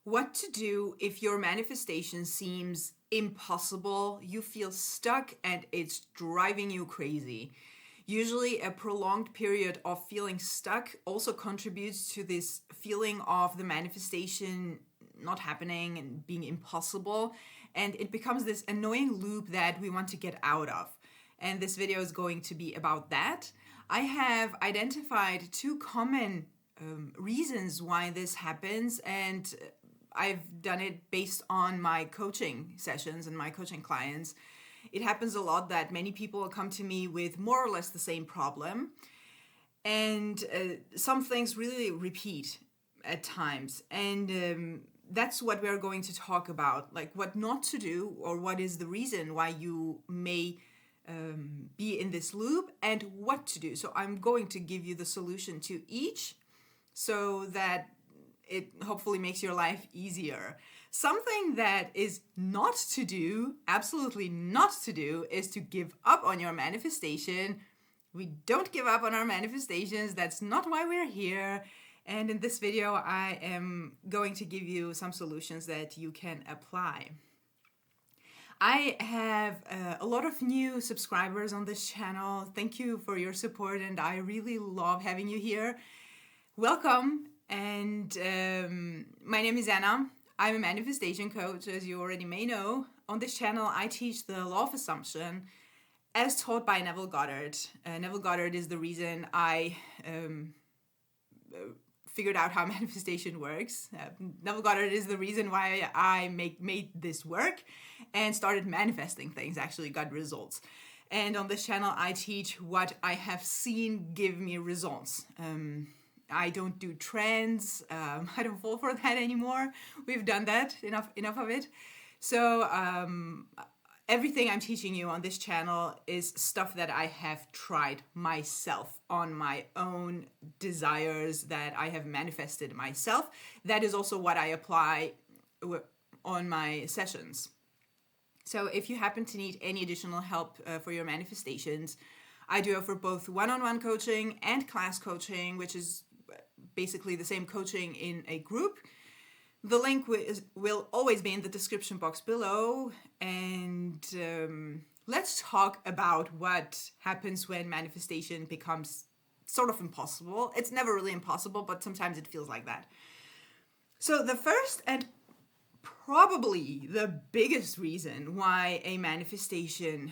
What to do if your manifestation seems impossible, you feel stuck, and it's driving you crazy. Usually, a prolonged period of feeling stuck also contributes to this feeling of the manifestation not happening and being impossible, and it becomes this annoying loop that we want to get out of. And this video is going to be about that. I have identified two common reasons why this happens, and I've done it based on my coaching sessions and my coaching clients. It happens a lot that many people come to me with more or less the same problem, and some things really repeat at times. And that's what we're going to talk about, like what not to do, or what is the reason why you may be in this loop, and what to do. So I'm going to give you the solution to each so that it hopefully makes your life easier. Something that is not to do, absolutely not to do, is to give up on your manifestation. We don't give up on our manifestations. That's not why we're here. And in this video, I am going to give you some solutions that you can apply. I have a lot of new subscribers on this channel. Thank you for your support, and I really love having you here. Welcome. And my name is Anna. I'm a manifestation coach, as you already may know. On this channel, I teach the law of assumption as taught by Neville Goddard. Neville Goddard is the reason I figured out how manifestation works. Neville Goddard is the reason why I made this work and started manifesting things, actually got results. And on this channel, I teach what I have seen give me results. I don't do trends. I don't fall for that anymore. We've done that, enough of it. So everything I'm teaching you on this channel is stuff that I have tried myself on my own desires, that I have manifested myself. That is also what I apply on my sessions. So if you happen to need any additional help for your manifestations, I do offer both one-on-one coaching and class coaching, which is basically the same coaching in a group. The link will always be in the description box below. And let's talk about what happens when manifestation becomes sort of impossible. It's never really impossible, but sometimes it feels like that. So the first and probably the biggest reason why a manifestation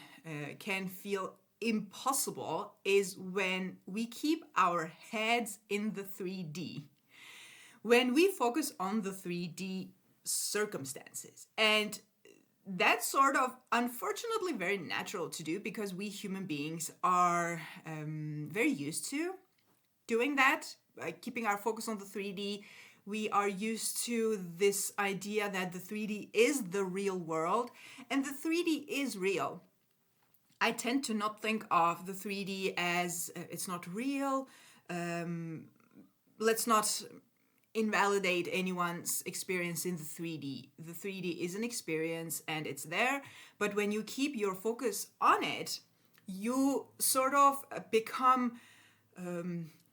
can feel impossible is when we keep our heads in the 3D. When we focus on the 3D circumstances. And that's sort of unfortunately very natural to do because we human beings are very used to doing that, keeping our focus on the 3D. We are used to this idea that the 3D is the real world, and the 3D is real. I tend to not think of the 3D as it's not real. Let's not invalidate anyone's experience in the 3D. The 3D is an experience and it's there, but when you keep your focus on it, you sort of become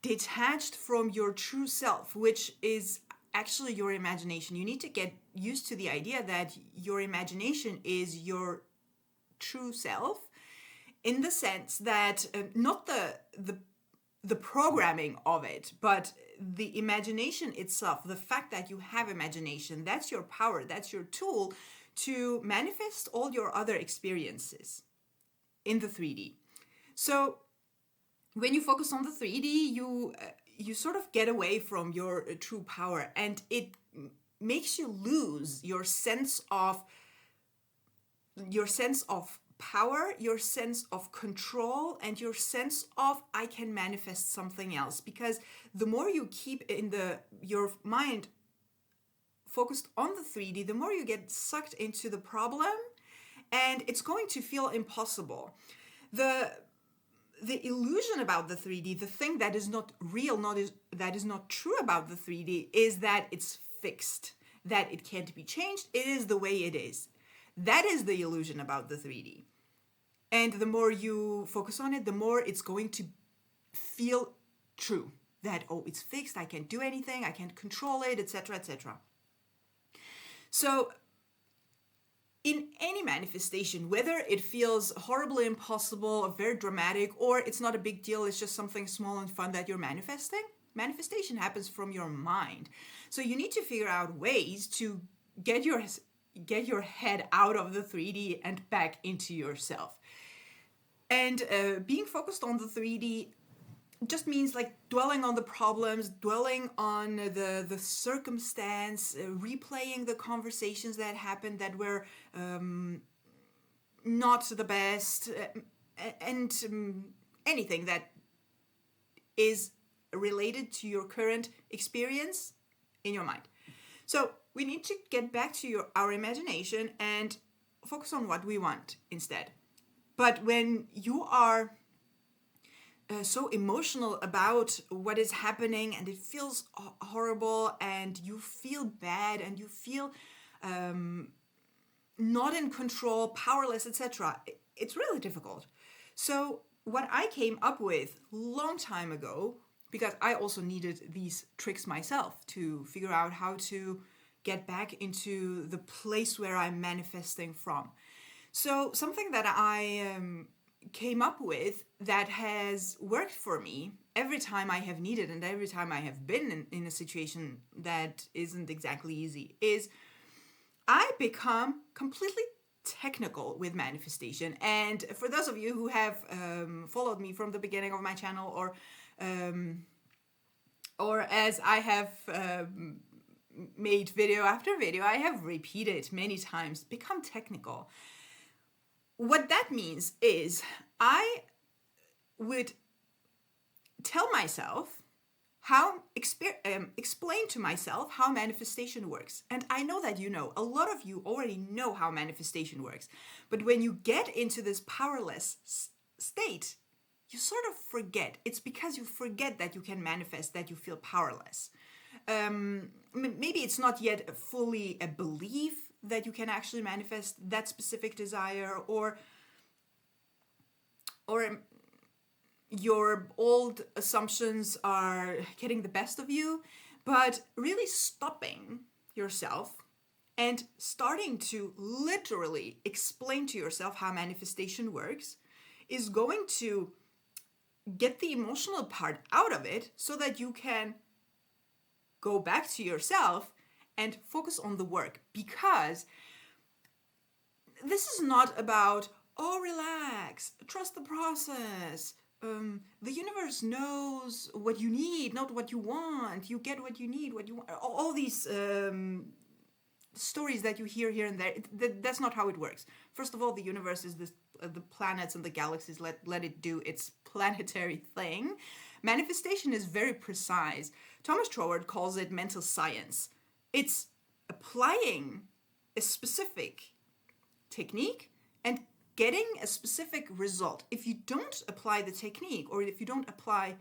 detached from your true self, which is actually your imagination. You need to get used to the idea that your imagination is your true self, in the sense that not the programming of it, but the imagination itself, the fact that you have imagination, that's your power, that's your tool to manifest all your other experiences in the 3D. So when you focus on the 3D, you sort of get away from your true power, and it makes you lose your sense of power, your sense of control, and your sense of I can manifest something else. Because the more you keep your mind focused on the 3D, the more you get sucked into the problem, and it's going to feel impossible. The illusion about the 3D, the thing that is not real, that is not true about the 3D, is that it's fixed, that it can't be changed. It is the way it is. That is the illusion about the 3D. And the more you focus on it, the more it's going to feel true. That, oh, it's fixed, I can't do anything, I can't control it, etc., etc. So in any manifestation, whether it feels horribly impossible or very dramatic, or it's not a big deal, it's just something small and fun that you're manifesting, manifestation happens from your mind. So you need to figure out ways to get your head out of the 3D and back into yourself. And being focused on the 3D just means like dwelling on the problems, dwelling on the circumstance, replaying the conversations that happened that were not the best, and anything that is related to your current experience in your mind. So we need to get back to our imagination and focus on what we want instead. But when you are so emotional about what is happening and it feels horrible and you feel bad and you feel not in control, powerless, etc., it's really difficult. So what I came up with long time ago, because I also needed these tricks myself to figure out how to get back into the place where I'm manifesting from. So something that I came up with that has worked for me every time I have needed and every time I have been in a situation that isn't exactly easy is I become completely technical with manifestation. And for those of you who have followed me from the beginning of my channel, or as I have made video after video, I have repeated many times, become technical. What that means is I would tell myself explain to myself how manifestation works. And I know that a lot of you already know how manifestation works. But when you get into this powerless state, you sort of forget. It's because you forget that you can manifest that you feel powerless. Maybe it's not yet fully a belief that you can actually manifest that specific desire, or your old assumptions are getting the best of you, but really stopping yourself and starting to literally explain to yourself how manifestation works is going to get the emotional part out of it so that you can go back to yourself and focus on the work. Because this is not about, oh, relax, trust the process. The universe knows what you need, not what you want. You get what you need, what you want. All these stories that you hear here and there, that's not how it works. First of all, the universe is the planets and the galaxies. Let it do its planetary thing. Manifestation is very precise. Thomas Troward calls it mental science. It's applying a specific technique and getting a specific result. If you don't apply the technique, or if you don't apply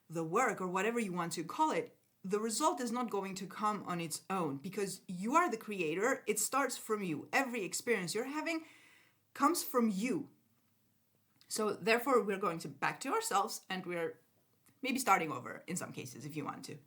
the work, or whatever you want to call it, the result is not going to come on its own, because you are the creator. It starts from you. Every experience you're having comes from you. So therefore, we're going back to ourselves, and we're maybe starting over in some cases if you want to.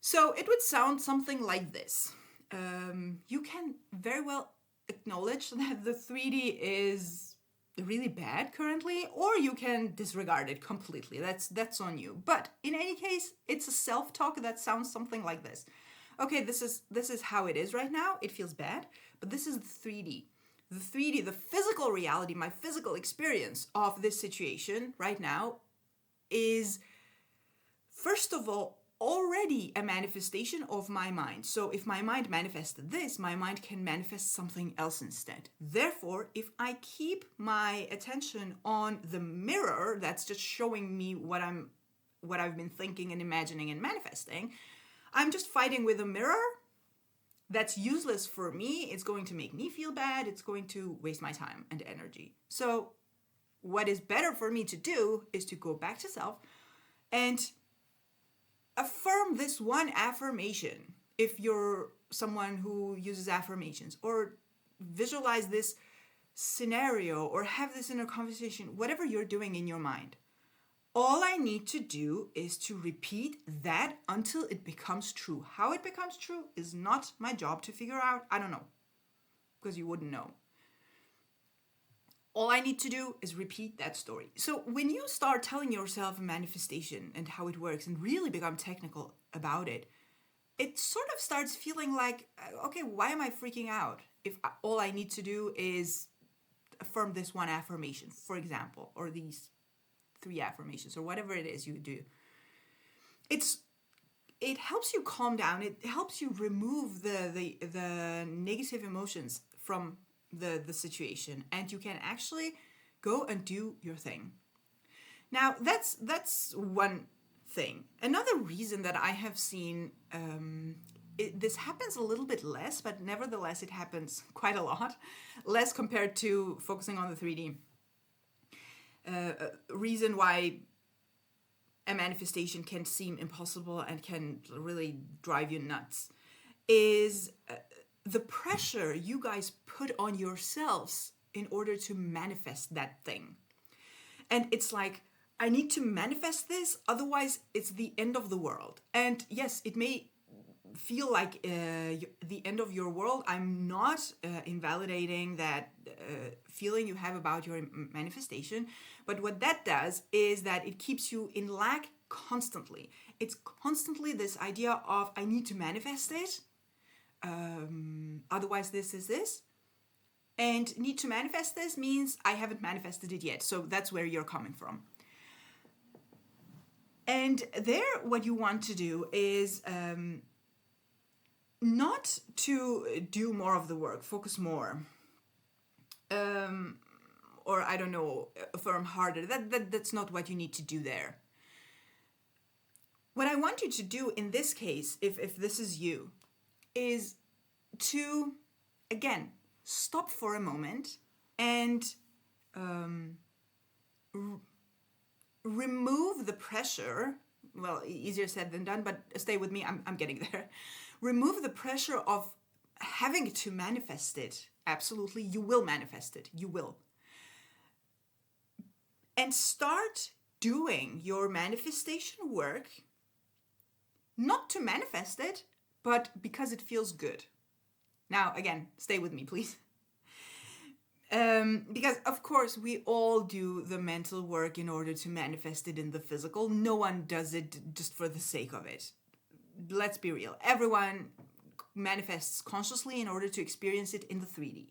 So it would sound something like this. You can very well acknowledge that the 3D is really bad currently, or you can disregard it completely. That's on you. But in any case, it's a self-talk that sounds something like this. Okay, this is how it is right now. It feels bad, but this is the 3D. The 3D, the physical reality, my physical experience of this situation right now is, first of all, already a manifestation of my mind. So if my mind manifested this, my mind can manifest something else instead. Therefore, if I keep my attention on the mirror that's just showing me what I've been thinking and imagining and manifesting, I'm just fighting with a mirror that's useless for me. It's going to make me feel bad. It's going to waste my time and energy. So what is better for me to do is to go back to self and affirm this one affirmation, if you're someone who uses affirmations, or visualize this scenario, or have this in a conversation, whatever you're doing in your mind. All I need to do is to repeat that until it becomes true. How it becomes true is not my job to figure out. I don't know, because you wouldn't know. All I need to do is repeat that story. So when you start telling yourself a manifestation and how it works and really become technical about it, it sort of starts feeling like, okay, why am I freaking out if all I need to do is affirm this one affirmation, for example, or these 3 affirmations, or whatever it is you do. It helps you calm down. It helps you remove the negative emotions from the situation, and you can actually go and do your thing. Now, that's one thing. Another reason that I have seen this happens a little bit less, but nevertheless it happens quite a lot, less compared to focusing on the 3D. Reason why a manifestation can seem impossible and can really drive you nuts is the pressure you guys put on yourselves in order to manifest that thing. And it's like, I need to manifest this, otherwise it's the end of the world. And yes, it may feel like the end of your world. I'm not invalidating that feeling you have about your manifestation, but what that does is that it keeps you in lack constantly. It's constantly this idea of, I need to manifest it, otherwise this is this. And need to manifest this means I haven't manifested it yet. So that's where you're coming from. And there, what you want to do is not to do more of the work, focus more, or I don't know, affirm harder. That's not what you need to do there. What I want you to do in this case, if this is you, is to, again, stop for a moment and remove the pressure. Well, easier said than done, but stay with me, I'm getting there. Remove the pressure of having to manifest it. Absolutely, you will manifest it. You will. And start doing your manifestation work, not to manifest it, but because it feels good. Now, again, stay with me, please. Because, of course, we all do the mental work in order to manifest it in the physical. No one does it just for the sake of it. Let's be real. Everyone manifests consciously in order to experience it in the 3D.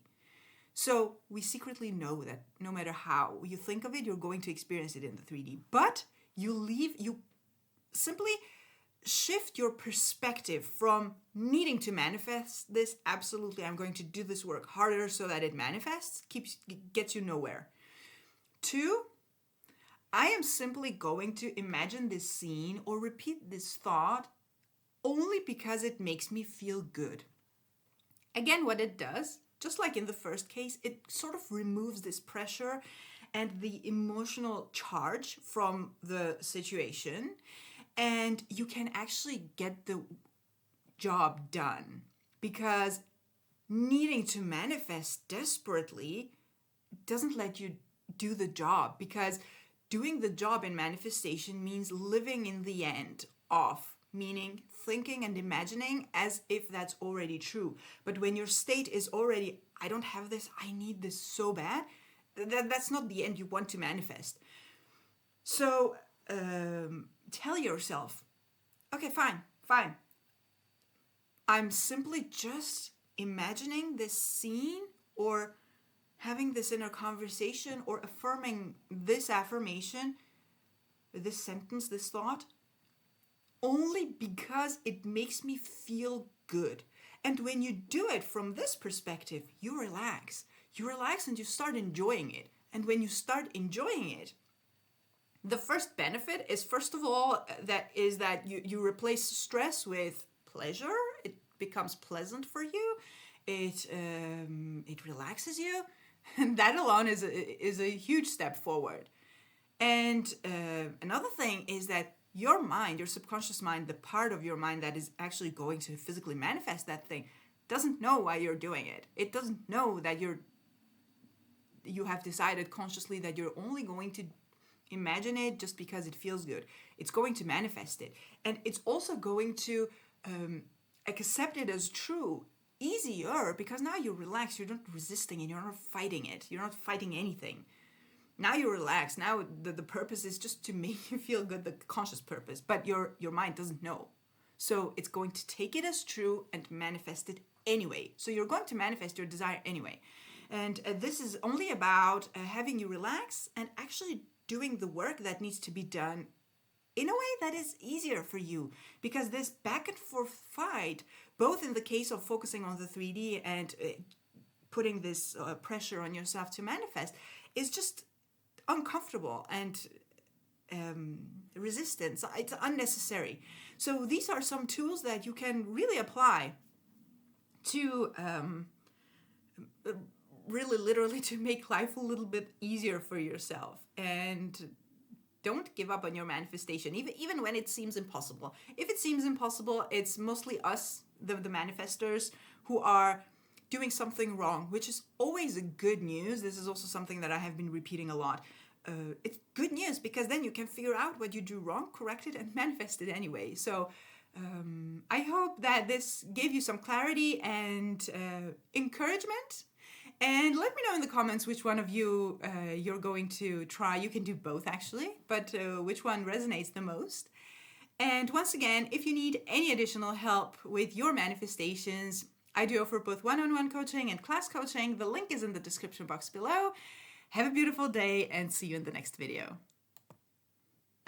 So we secretly know that no matter how you think of it, you're going to experience it in the 3D. But you simply shift your perspective from needing to manifest this, absolutely, I'm going to do this work harder so that it manifests, gets you nowhere. 2, I am simply going to imagine this scene or repeat this thought only because it makes me feel good. Again, what it does, just like in the first case, it sort of removes this pressure and the emotional charge from the situation, and you can actually get the job done, because needing to manifest desperately doesn't let you do the job, because doing the job in manifestation means living in the end off, meaning thinking and imagining as if that's already true. But when your state is already, I don't have this, I need this so bad, that's not the end you want to manifest. So tell yourself, okay, fine. I'm simply just imagining this scene or having this inner conversation or affirming this affirmation, this sentence, this thought, only because it makes me feel good. And when you do it from this perspective, you relax. You relax and you start enjoying it. And when you start enjoying it, the first benefit is, first of all, that you replace stress with pleasure. It becomes pleasant for you. It relaxes you, and that alone is a huge step forward. And another thing is that your mind, your subconscious mind, the part of your mind that is actually going to physically manifest that thing, doesn't know why you're doing it. It doesn't know that you have decided consciously that you're only going to imagine it just because it feels good. It's going to manifest it. And it's also going to accept it as true easier, because now you're relaxed. You're not resisting it. You're not fighting it. You're not fighting anything. Now you're relaxed. Now the purpose is just to make you feel good, the conscious purpose. But your mind doesn't know. So it's going to take it as true and manifest it anyway. So you're going to manifest your desire anyway. And this is only about having you relax and actually doing the work that needs to be done in a way that is easier for you. Because this back and forth fight, both in the case of focusing on the 3D and putting this pressure on yourself to manifest, is just uncomfortable and resistance. It's unnecessary. So these are some tools that you can really apply to really literally to make life a little bit easier for yourself. And don't give up on your manifestation, even when it seems impossible. If it seems impossible, it's mostly us, the manifestors, who are doing something wrong, which is always a good news. This is also something that I have been repeating a lot. It's good news, because then you can figure out what you do wrong, correct it, and manifest it anyway. So I hope that this gave you some clarity and encouragement. And let me know in the comments which one of you you're going to try. You can do both actually, but which one resonates the most. And once again, if you need any additional help with your manifestations, I do offer both one-on-one coaching and class coaching. The link is in the description box below. Have a beautiful day and see you in the next video.